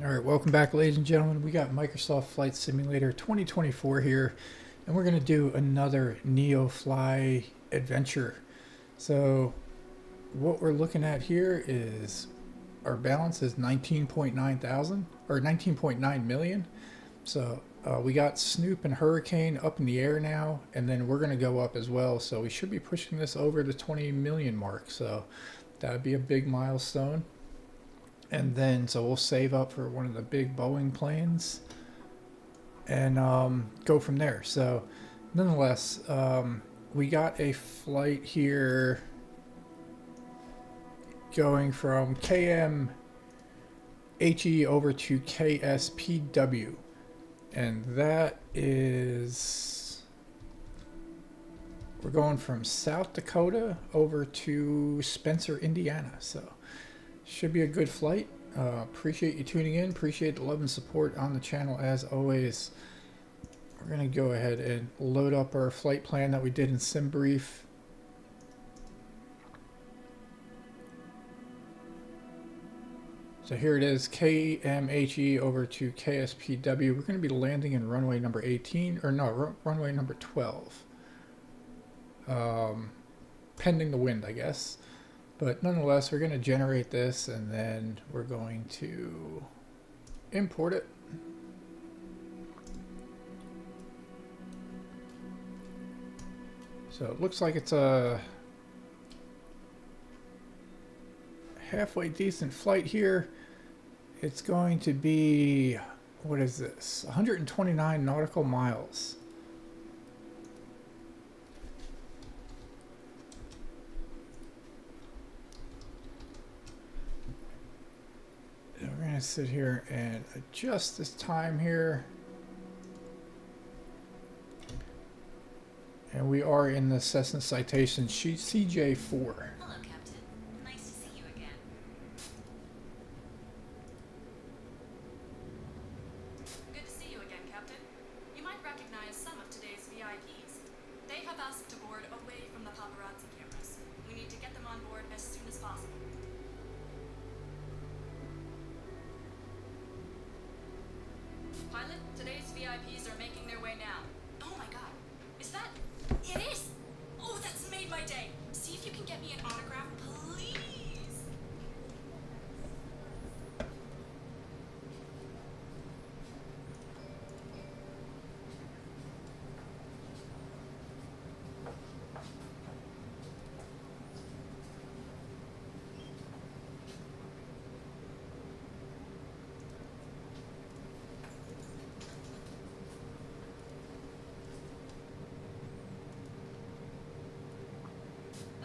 All right, welcome back, ladies and gentlemen. We got Microsoft Flight Simulator 2024 here, and we're going to do another NeoFly adventure. So, what we're looking at here is our balance is 19.9 thousand or 19.9 million. So, we got Snoop and Hurricane up in the air now, and then we're going to go up as well. So, we should be pushing this over the 20 million mark. So, that would be a big milestone. And then so we'll save up for one of the big Boeing planes and go from there. So nonetheless, we got a flight here going from KMHE over to KSPW, and that is, we're going from South Dakota over to Spencer, Indiana. So should be a good flight. Appreciate you tuning in. Appreciate the love and support on the channel as always. We're going to go ahead and load up our flight plan that we did in SimBrief. So here it is, KMHE over to KSPW. We're going to be landing in runway number 18, or no, runway number 12. Pending the wind, I guess. But nonetheless, we're going to generate this and then we're going to import it. So it looks like it's a halfway decent flight here. It's going to be, what is this? 129 nautical miles. We're going to sit here and adjust this time here. And we are in the Cessna Citation CJ4. Hello, Captain. Nice to see you again. Good to see you again, Captain. You might recognize some of today's VIPs. They have asked to board away from the paparazzi cameras. We need to get them on board as soon as possible. Pilot, today's VIPs are making their way now. Oh my god. Is that... It is! Oh, that's made my day. See if you can get me an autograph, please.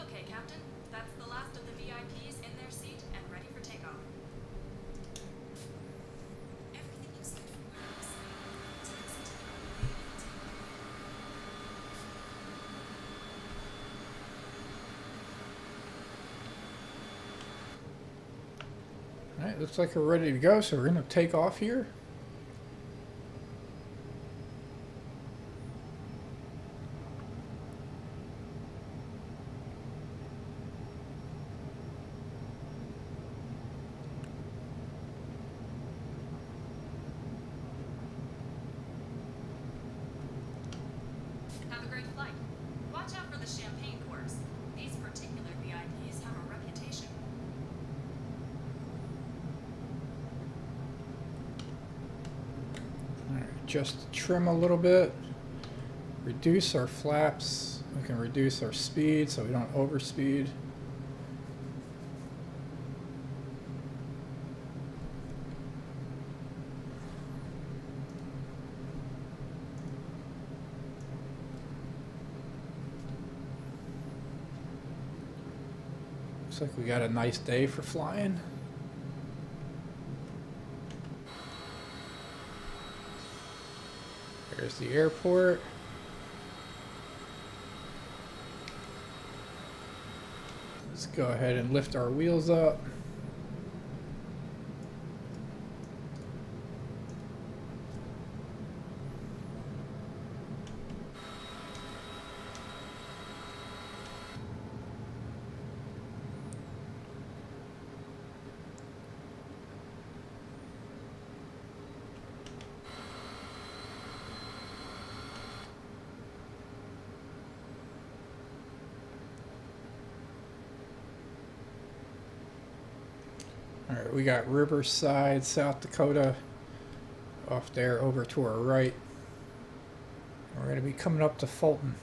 Okay, Captain. That's the last of the VIPs in their seat and ready for takeoff. Everything looks good from where I'm sitting. So listen to Alright, looks like we're ready to go, so we're going to take off here. Have a great flight. Watch out for the champagne corks. These particular VIPs have a reputation. Alright, just trim a little bit. Reduce our flaps. We can reduce our speed so we don't overspeed. Looks like we got a nice day for flying. There's the airport. Let's go ahead and lift our wheels up. Alright, we got Riverside, South Dakota off there over to our right. We're going to be coming up to Fulton.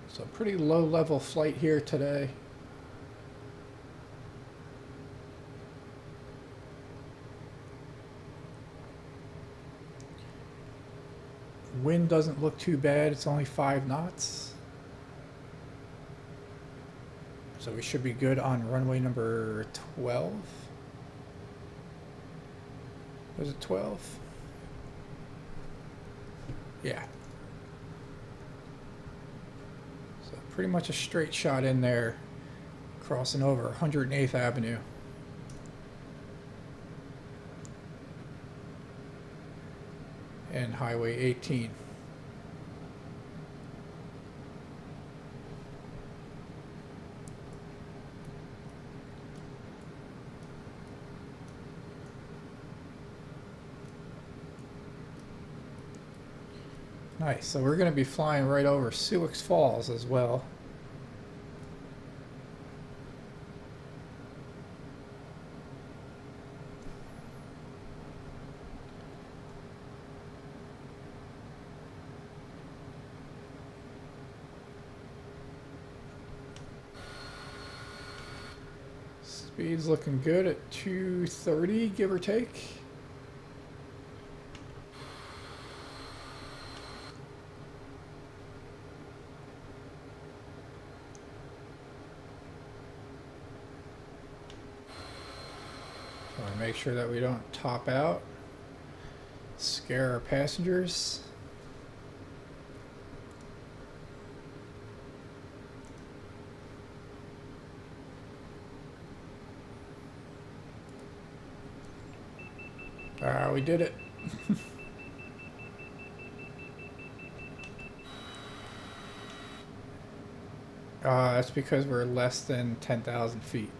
So pretty low level flight here today. Wind doesn't look too bad, it's only 5 knots. So we should be good on runway number 12. Was it 12? Yeah. So pretty much a straight shot in there, crossing over 108th Avenue. And Highway 18. Nice, so we're going to be flying right over Sioux Falls as well. Speed's looking good at 230, give or take. Want to make sure that we don't top out, scare our passengers. We did it. That's because we're less than 10,000 feet.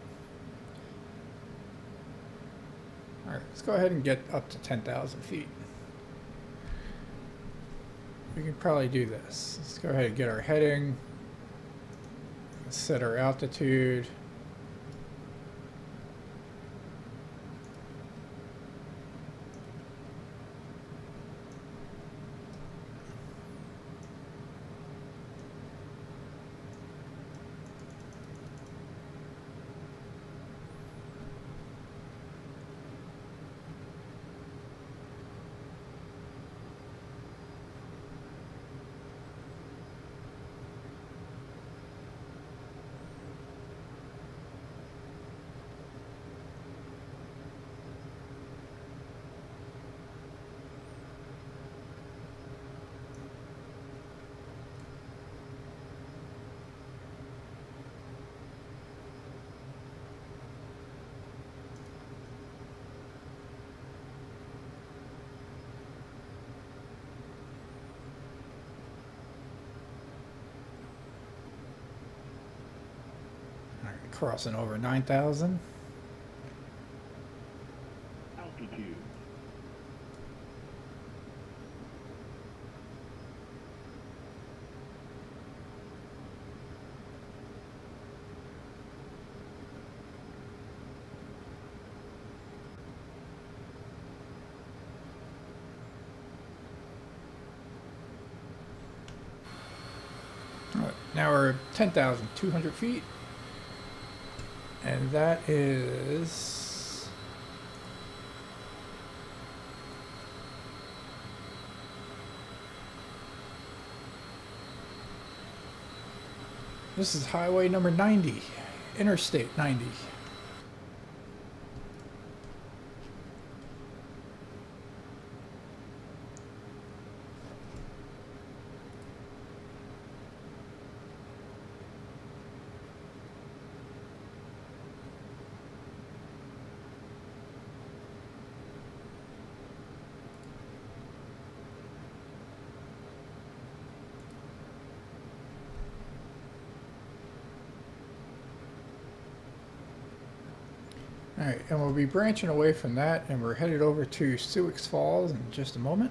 Alright, let's go ahead and get up to 10,000 feet. We can probably do this. Let's go ahead and get our heading. Set our altitude. Crossing over 9,000. Altitude. All right, now we're at 10,200 feet. And that is this is highway number 90, Interstate 90. Alright, and we'll be branching away from that, and we're headed over to Sioux Falls in just a moment.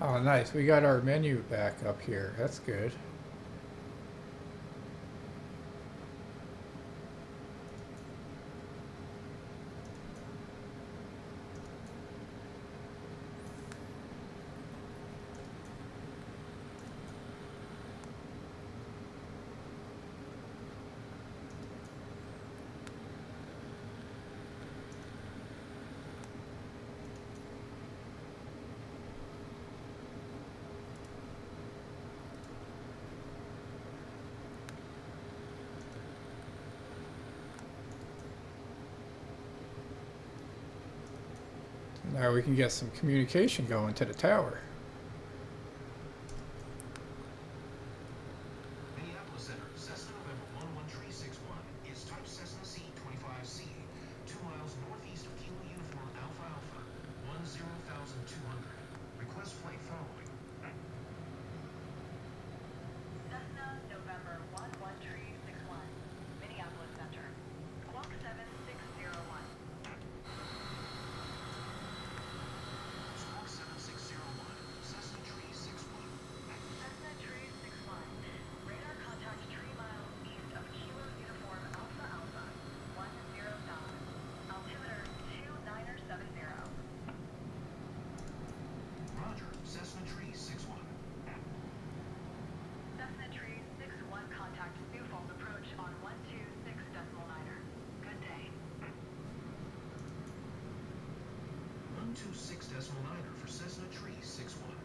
Oh, nice. We got our menu back up here. That's good. Now we can get some communication going to the tower. Minneapolis Center, Cessna November 11361 is type Cessna C-25C, 2 miles northeast of Kilo Uniform Alpha Alpha, 10,200. Request flight following. Cessna November 11361, Minneapolis Center. Squawk 7601. Squawk 7601, Cessna Tree 61. Cessna Tree 61. Radar contact 3 miles east of Kilo Uniform Alpha Alpha, 10,000. Altimeter 2970. Roger, Cessna Tree 61. Cessna Tree 61 contact New Falls approach on 126.9er. Good day. 126.9er for Cessna Tree 61.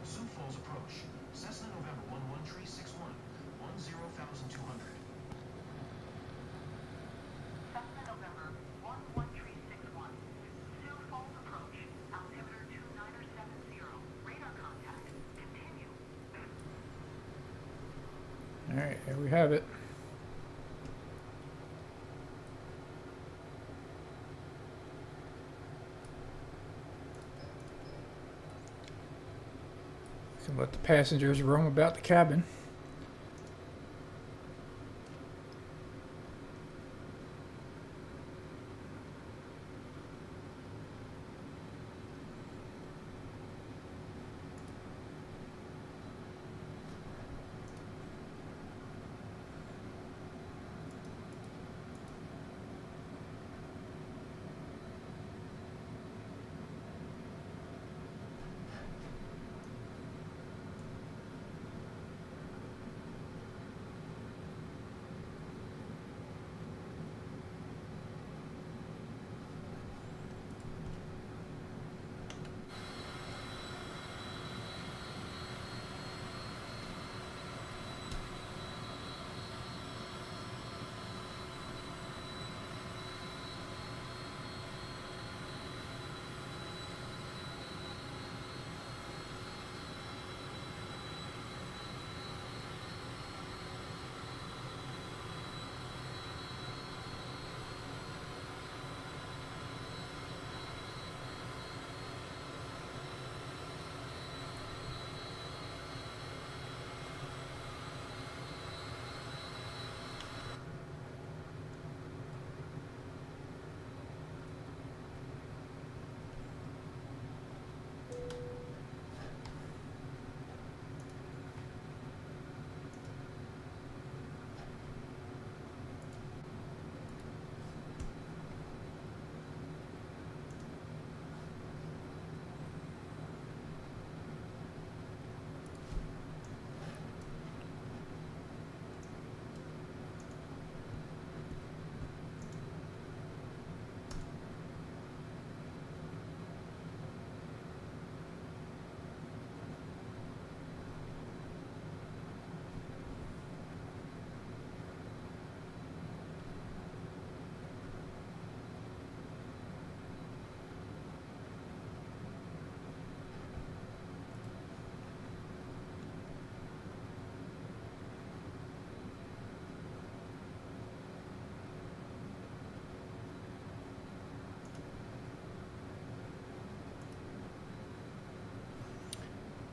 Sioux Falls approach, Cessna November 11361, 10,200. Cessna November 11361. Sioux Falls approach. Altimeter 2970. Radar contact. Continue. Alright, here we have it. Can let the passengers roam about the cabin.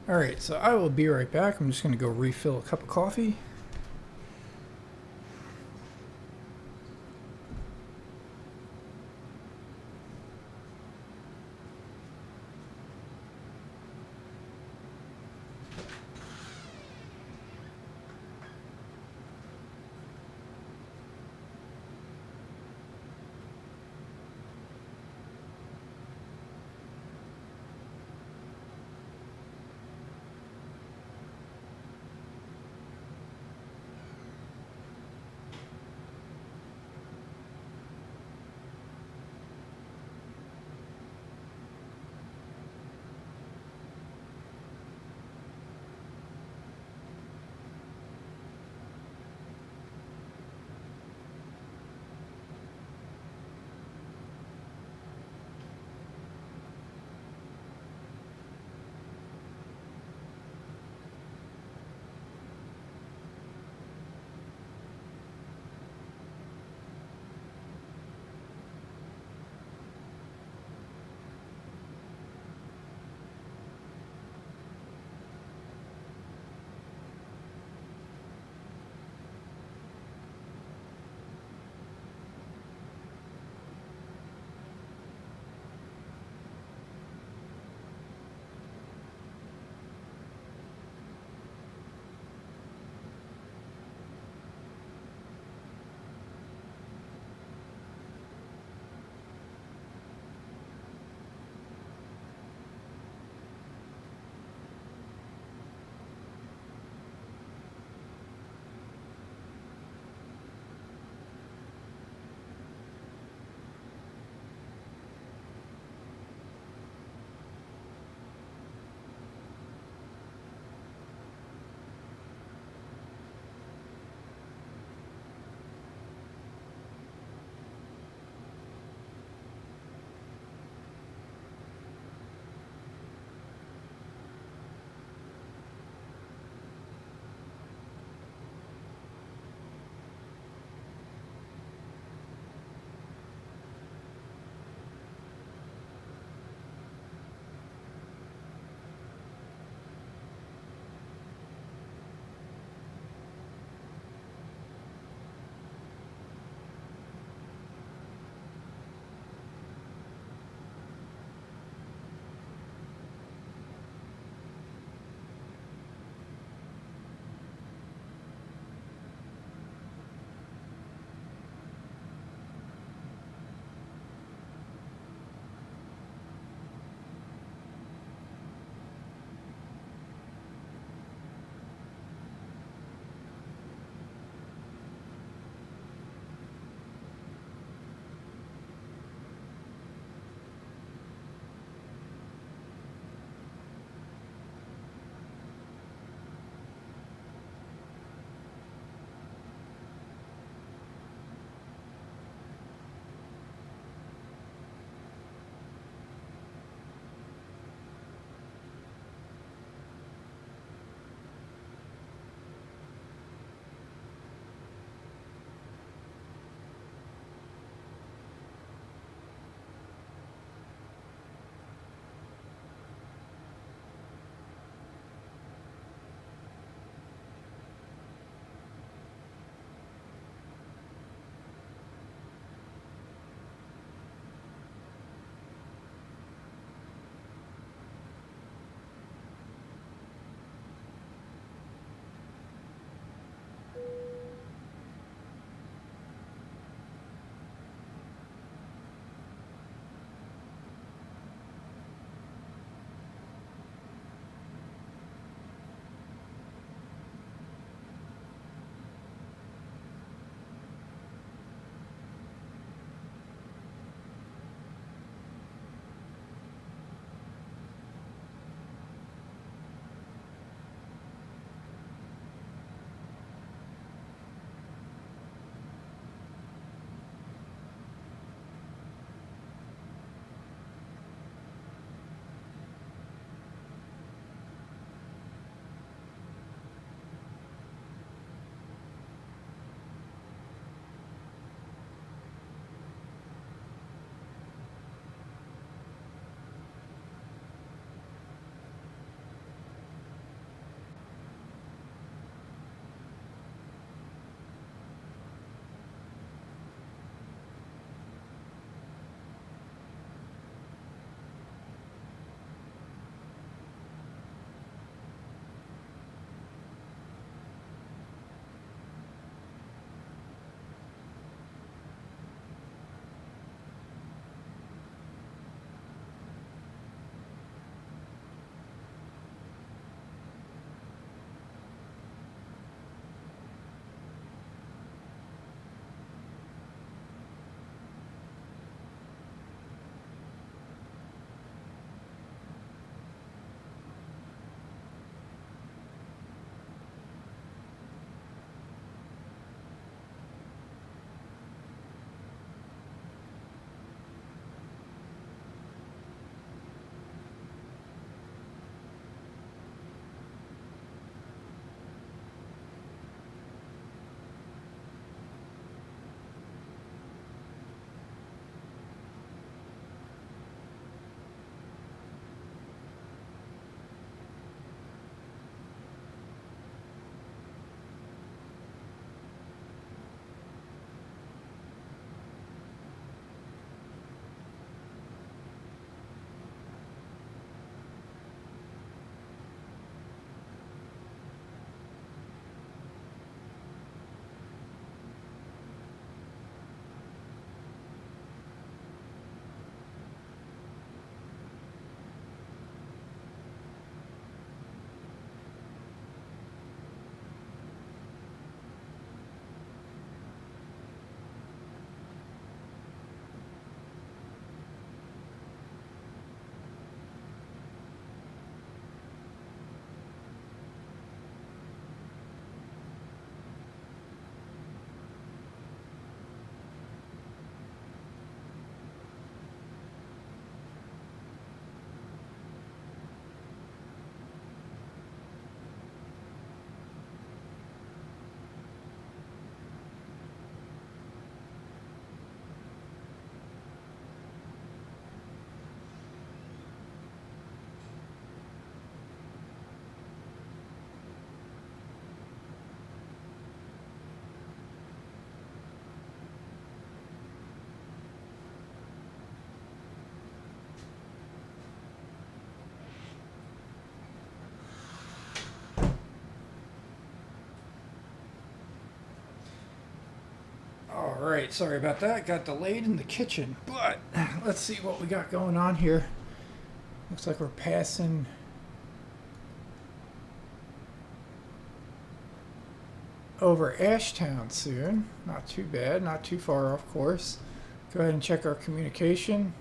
Alright, so I will be right back. I'm just going to go refill a cup of coffee. Alright, sorry about that. Got delayed in the kitchen. But let's see what we got going on here. Looks like we're passing over Ashtown soon. Not too bad, not too far off course. Go ahead and check our communication.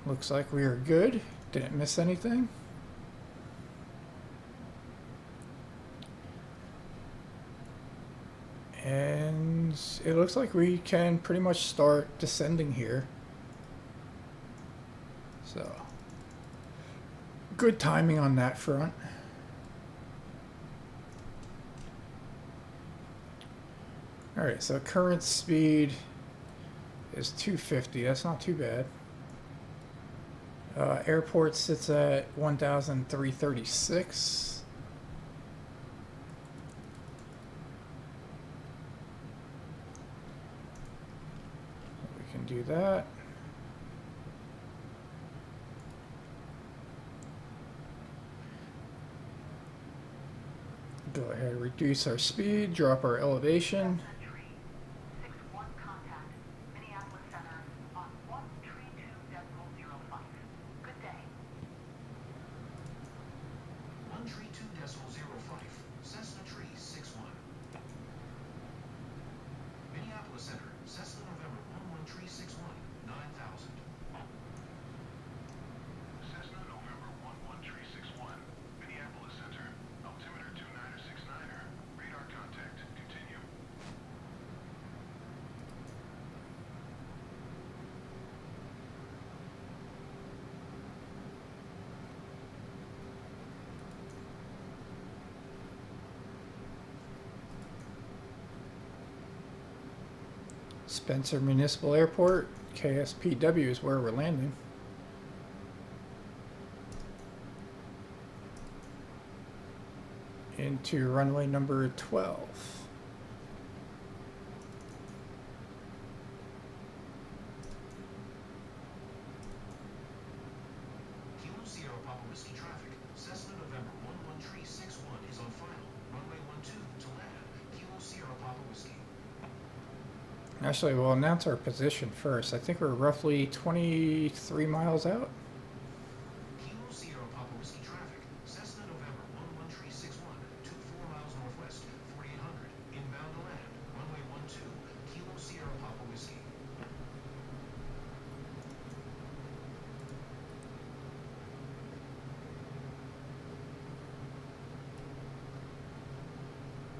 Looks like we are good. Didn't miss anything. And it looks like we can pretty much start descending here. So, good timing on that front. Alright, so current speed is 250. That's not too bad. Airport sits at 1,336. We can do that. Go ahead, reduce our speed, drop our elevation. Cessna Tree 61 contact Minneapolis Center on 132.05. Good day. 132.05, Cessna Tree 61. Minneapolis Center, Cessna November 11361, 9000. Cessna November 11361, Minneapolis Center, altimeter 2969er, radar contact, continue. Spencer Municipal Airport, KSPW is where we're landing. Into runway number 12. Kilo Sierra Papa Whiskey traffic, Cessna November 11361 is on final, runway 12 to land, Kilo Sierra Papa Whiskey. Actually, we'll announce our position first. I think we're roughly 23 miles out. Kilo Sierra Papa Whiskey traffic, Cessna November 11361, 24 miles northwest, 4800, inbound to land, runway 12, Kilo Sierra Papa Whiskey.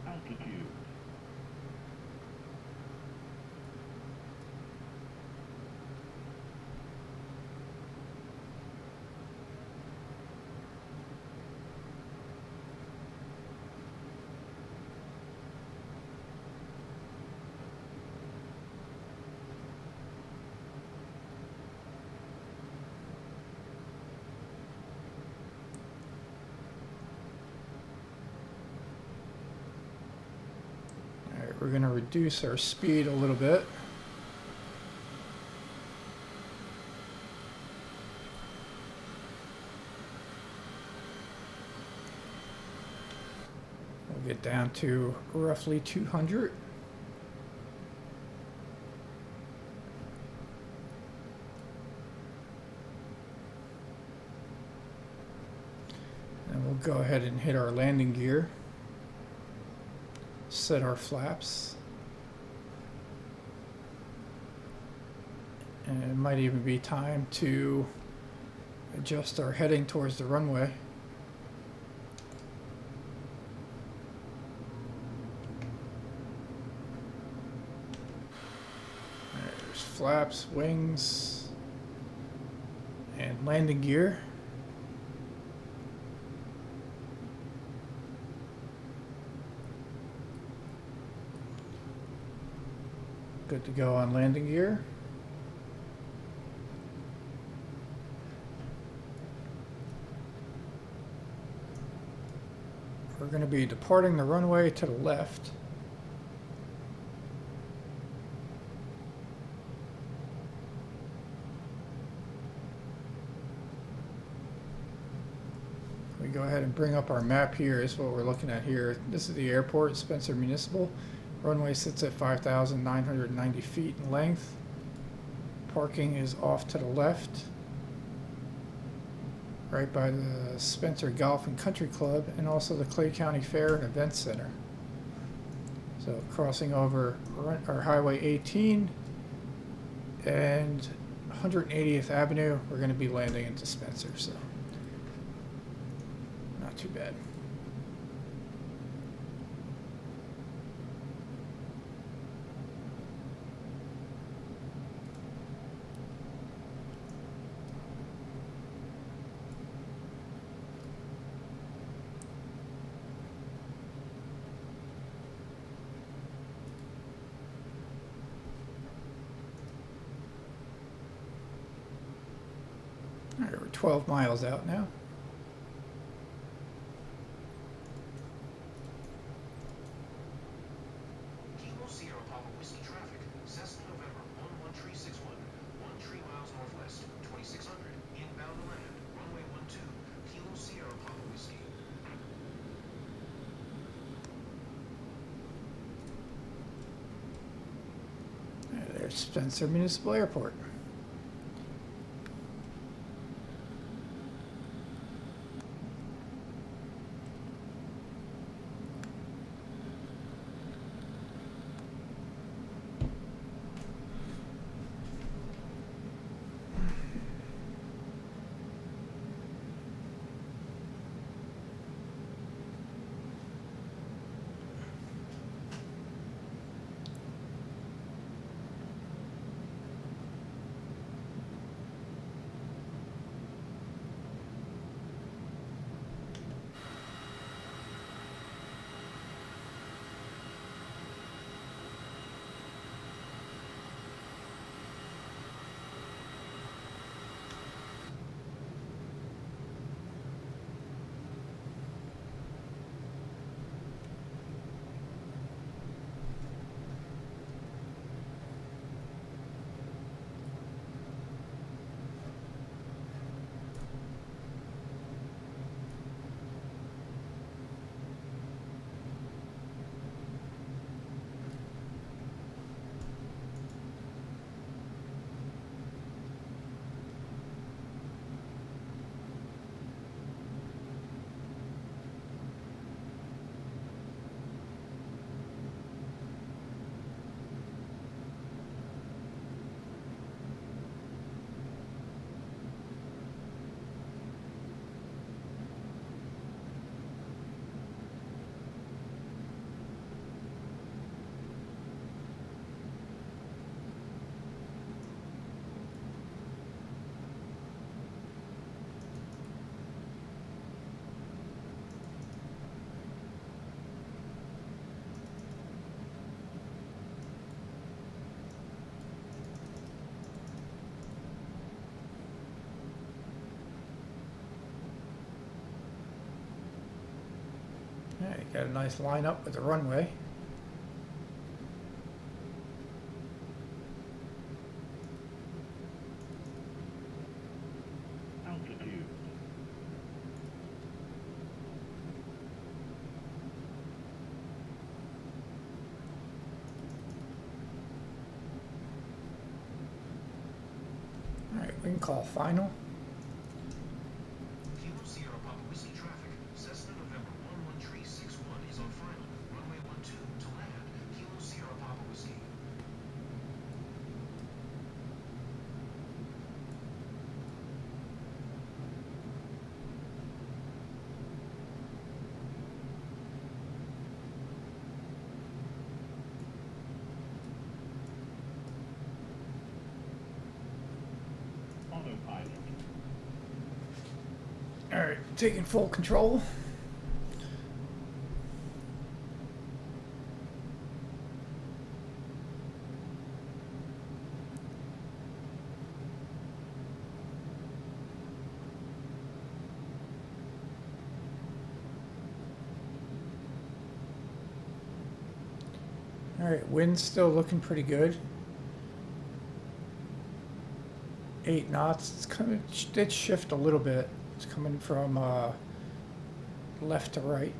Altitude. Alright, we're going to reduce our speed a little bit. We'll get down to roughly 200. And we'll go ahead and hit our landing gear. Set our flaps. And it might even be time to adjust our heading towards the runway. There's flaps, wings, and landing gear. Good to go on landing gear. We're going to be departing the runway to the left. We go ahead and bring up our map here. Is what we're looking at here. This is the airport, Spencer Municipal. Runway sits at 5,990 feet in length. Parking is off to the left, right by the Spencer Golf and Country Club, and also the Clay County Fair and Events Center. So crossing over our Highway 18 and 180th Avenue, we're going to be landing into Spencer, so not too bad. All right, we're 12 miles out now. Kilo Sierra Papa Whiskey traffic. Cessna November 11361. 13 miles northwest. 2600. Inbound to land. Runway 12. Kilo Sierra Papa Whiskey. There's Spencer Municipal Airport. Yeah, you got a nice lineup with the runway. Altitude. All right, we can call final. Kilo Sierra Papa Whiskey traffic. Cessna November 11361 is on final. Runway 12 to land. Kilo Sierra Papa Whiskey. Autopilot. All right, taking full control. All right, wind's still looking pretty good. 8 knots. It's coming. It did shift a little bit. It's coming from left to right.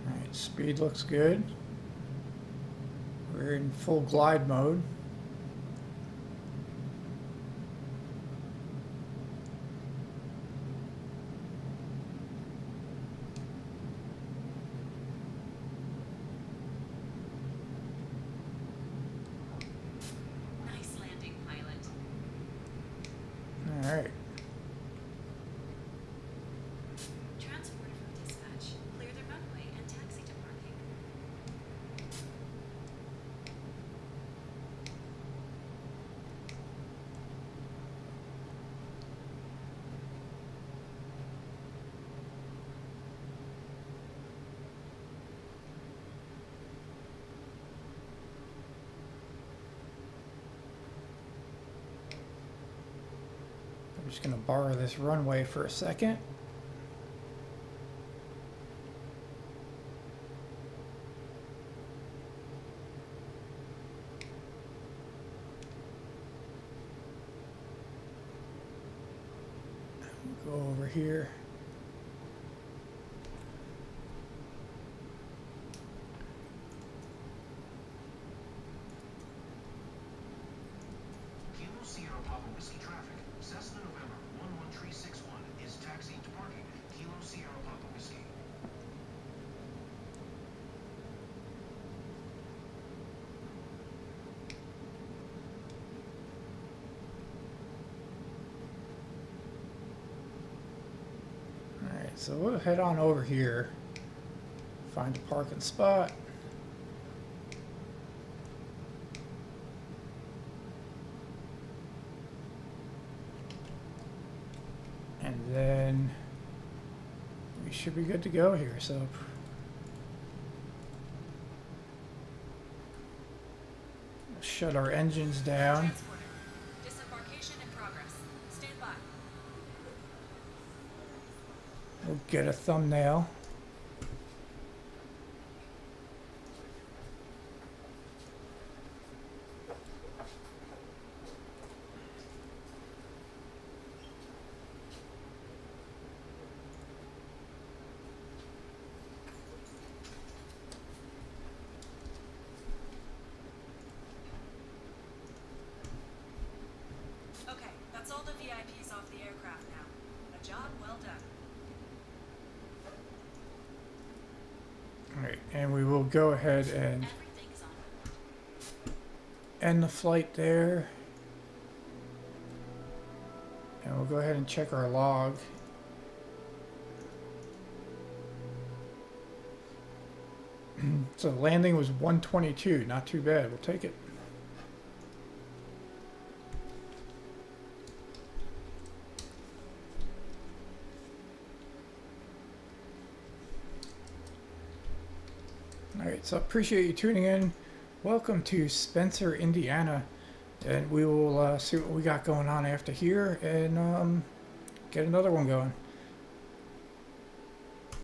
Alright, speed looks good. We're in full glide mode. Nice landing, pilot. Alright. Transporter from dispatch. Clear the runway and taxi to parking. I'm just going to borrow this runway for a second. Go over here. Kilo Sierra Papa Whiskey traffic. Cessna November 11361 is taxiing to parking. Kilo Sierra Papa Whiskey. Alright, so we'll head on over here. Find a parking spot. And then we should be good to go here. So shut our engines down. Transporter. Disembarkation in progress. Stand by. We'll get a thumbnail. Okay, that's all the VIPs off the aircraft now. A job well done. Alright, and we will go ahead and Everything's on. end the flight there. And we'll go ahead and check our log. So landing was 122, not too bad. We'll take it. Alright, so appreciate you tuning in. Welcome to Spencer, Indiana. And we will see what we got going on after here and get another one going.